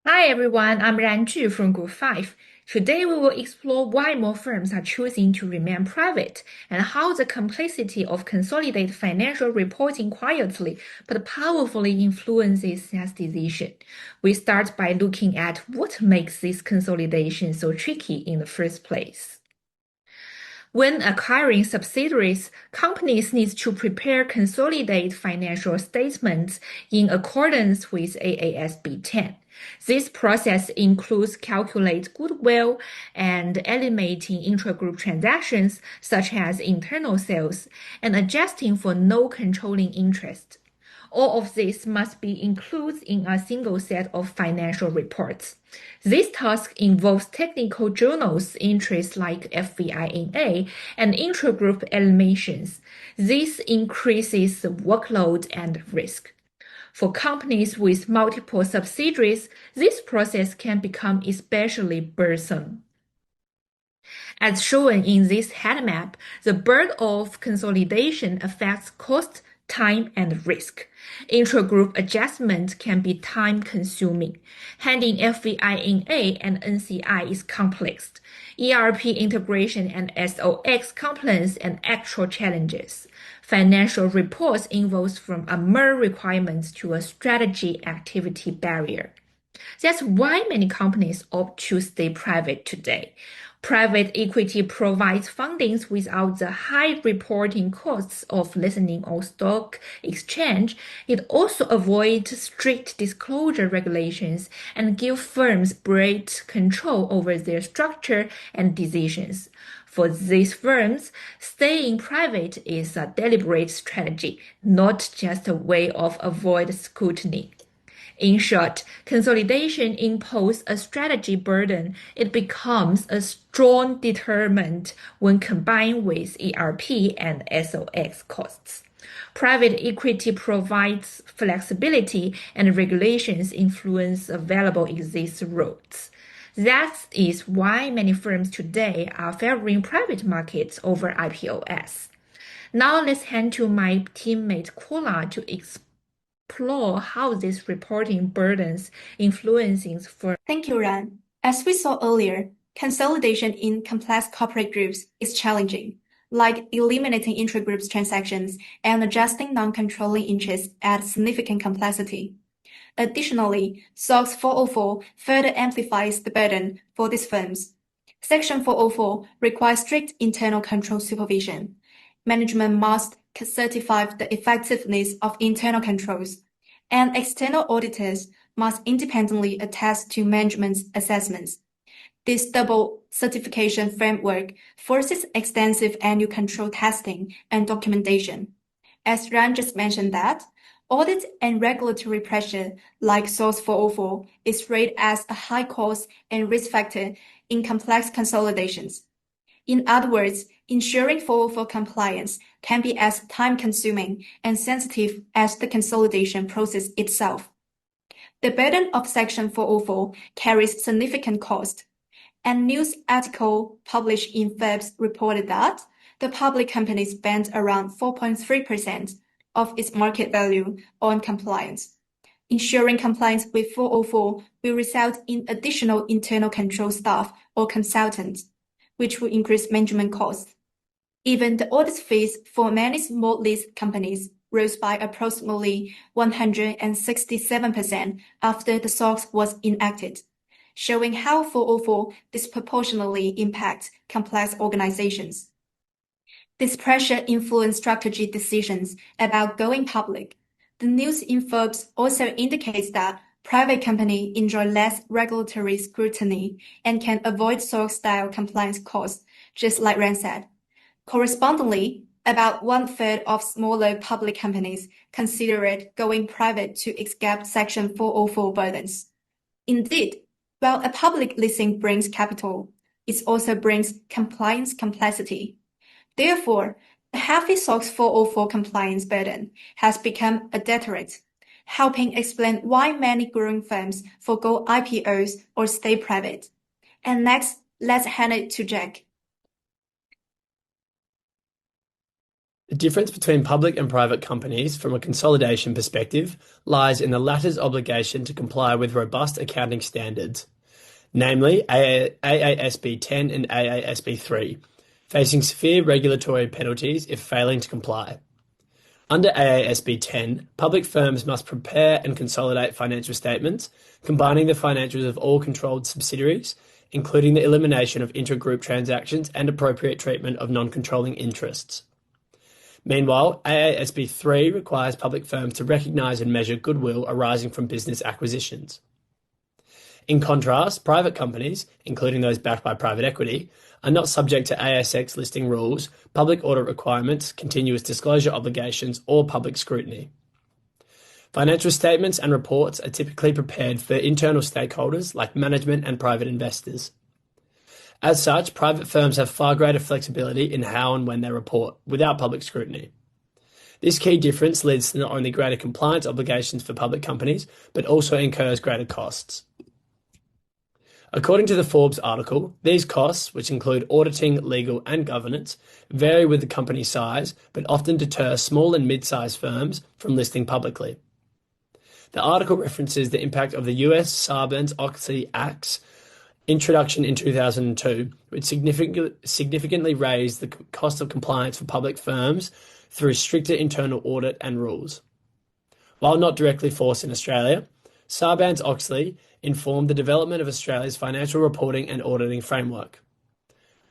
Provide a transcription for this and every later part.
Hi everyone, I'm Ranju from Group 5. Today we will explore why more firms are choosing to remain private and how the complexity of consolidated financial reporting quietly but powerfully influences that decision. We start by looking at what makes this consolidation so tricky in the first place. When acquiring subsidiaries, companies need to prepare consolidated financial statements in accordance with AASB 10. This process includes calculating goodwill and eliminating intragroup transactions such as internal sales and adjusting for no controlling interest. All of this must be included in a single set of financial reports. This task involves technical journals entries like FVINA and intragroup eliminations. This increases the workload and risk. For companies with multiple subsidiaries, this process can become especially burdensome. As shown in this heat map, the burden of consolidation affects cost, time, and risk. Intragroup adjustment can be time-consuming. Handling FVINA and NCI is complex. ERP integration and SOX compliance and actual challenges. Financial reports involves from a mere requirement to a strategy activity barrier. That's why many companies opt to stay private today. Private equity provides fundings without the high reporting costs of listing on stock exchange. It also avoids strict disclosure regulations and gives firms broad control over their structure and decisions. For these firms, staying private is a deliberate strategy, not just a way of avoid scrutiny. In short, consolidation imposes a strategy burden. It becomes a strong deterrent when combined with ERP and SOX costs. Private equity provides flexibility and regulations influence available exit routes. That is why many firms today are favoring private markets over IPOs. Now let's hand to my teammate Kula to explore how these reporting burdens influencing firms. Thank you, Ran. As we saw earlier, consolidation in complex corporate groups is challenging, like eliminating intra-groups transactions and adjusting non-controlling interests adds significant complexity. Additionally, SOX 404 further amplifies the burden for these firms. Section 404 requires strict internal control supervision. Management must certify the effectiveness of internal controls, and external auditors must independently attest to management's assessments. This double certification framework forces extensive annual control testing and documentation. As Ran just mentioned that, audit and regulatory pressure like SOX 404 is rated as a high cost and risk factor in complex consolidations. In other words, ensuring 404 compliance can be as time-consuming and sensitive as the consolidation process itself. The burden of Section 404 carries significant cost. A news article published in Forbes reported that the public company spent around 4.3% of its market value on compliance. Ensuring compliance with 404 will result in additional internal control staff or consultants, which will increase management costs. Even the audit fees for many small listed companies rose by approximately 167% after the SOX was enacted, showing how 404 disproportionately impacts complex organizations. This pressure influenced strategy decisions about going public. The news in Forbes also indicates that private companies enjoy less regulatory scrutiny and can avoid SOX-style compliance costs, just like Ran said. Correspondingly, about one-third of smaller public companies considered going private to escape Section 404 burdens. Indeed, while a public listing brings capital, it also brings compliance complexity. Therefore, the heavy SOX 404 compliance burden has become a deterrent, helping explain why many growing firms forgo IPOs or stay private. And next, let's hand it to Jack. The difference between public and private companies from a consolidation perspective lies in the latter's obligation to comply with robust accounting standards, namely AASB 10 and AASB 3, facing severe regulatory penalties if failing to comply. Under AASB 10, public firms must prepare and consolidate financial statements, combining the financials of all controlled subsidiaries, including the elimination of intra-group transactions and appropriate treatment of non-controlling interests. Meanwhile, AASB 3 requires public firms to recognise and measure goodwill arising from business acquisitions. In contrast, private companies, including those backed by private equity, are not subject to ASX listing rules, public audit requirements, continuous disclosure obligations, or public scrutiny. Financial statements and reports are typically prepared for internal stakeholders like management and private investors. As such, private firms have far greater flexibility in how and when they report, without public scrutiny. This key difference leads to not only greater compliance obligations for public companies, but also incurs greater costs. According to the Forbes article, these costs, which include auditing, legal, and governance, vary with the company size, but often deter small and mid-sized firms from listing publicly. The article references the impact of the US Sarbanes-Oxley Act's introduction in 2002, which significantly raised the cost of compliance for public firms through stricter internal audit and rules. While not directly forced in Australia, Sarbanes-Oxley informed the development of Australia's financial reporting and auditing framework.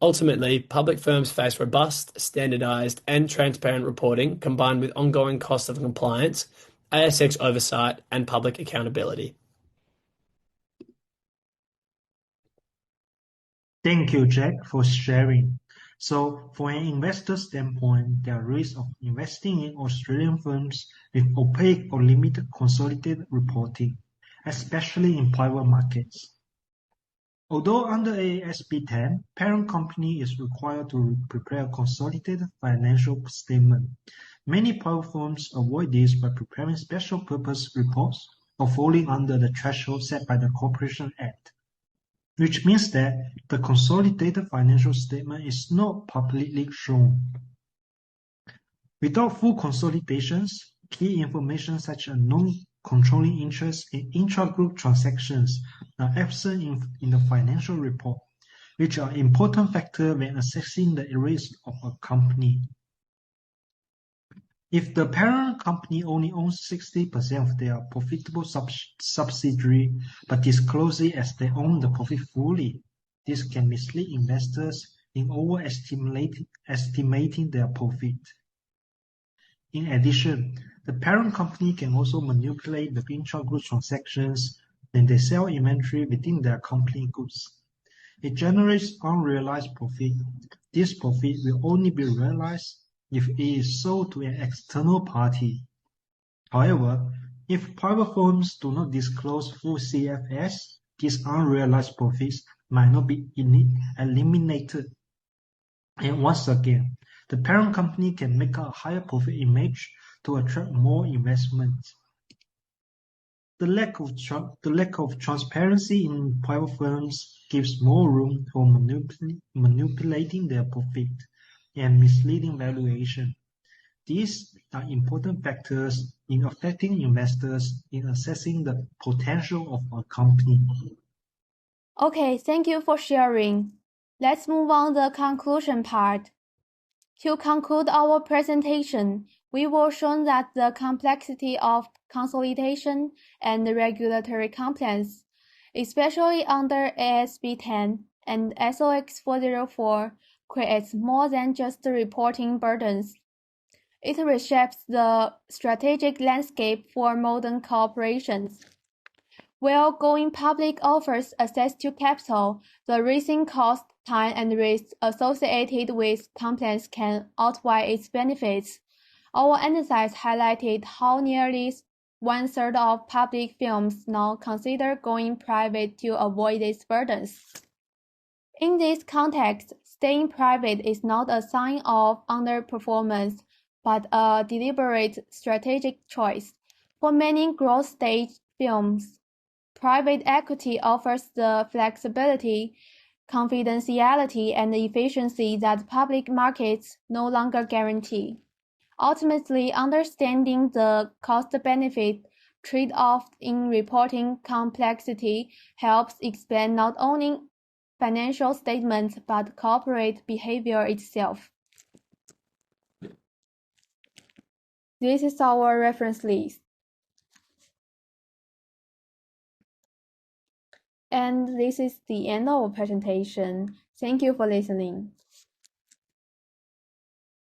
Ultimately, public firms face robust, standardised and transparent reporting combined with ongoing costs of compliance, ASX oversight and public accountability. Thank you, Jack, for sharing. So, from an investor standpoint, there are risks of investing in Australian firms with opaque or limited consolidated reporting, especially in private markets. Although under AASB 10, parent company is required to prepare a consolidated financial statement, many private firms avoid this by preparing special purpose reports or falling under the threshold set by the Corporation Act, which means that the consolidated financial statement is not publicly shown. Without full consolidations, key information such as non-controlling interests in intra-group transactions are absent in the financial report, which are important factors when assessing the risk of a company. If the parent company only owns 60% of their profitable subsidiary but discloses it as they own the profit fully, this can mislead investors in overestimating their profit. In addition, the parent company can also manipulate the intra-group transactions when they sell inventory within their company goods. It generates unrealized profit. This profit will only be realized if it is sold to an external party. However, if private firms do not disclose full CFS, these unrealized profits might not be eliminated. And once again, the parent company can make a higher profit image to attract more investment. The lack of transparency in private firms gives more room for manipulating their profit and misleading valuation. These are important factors in affecting investors in assessing the potential of a company. Okay, thank you for sharing. Let's move on to the conclusion part. To conclude our presentation, we will show that the complexity of consolidation and regulatory compliance, especially under ASB 10 and SOX 404, creates more than just reporting burdens. It reshapes the strategic landscape for modern corporations. While going public offers access to capital, the rising cost, time, and risks associated with compliance can outweigh its benefits. Our analysis highlighted how nearly one-third of public firms now consider going private to avoid these burdens. In this context, staying private is not a sign of underperformance, but a deliberate strategic choice. For many growth stage firms, private equity offers the flexibility, confidentiality, and efficiency that public markets no longer guarantee. Ultimately, understanding the cost-benefit trade-off in reporting complexity helps explain not only financial statements but corporate behavior itself. This is our reference list. And this is the end of our presentation. Thank you for listening.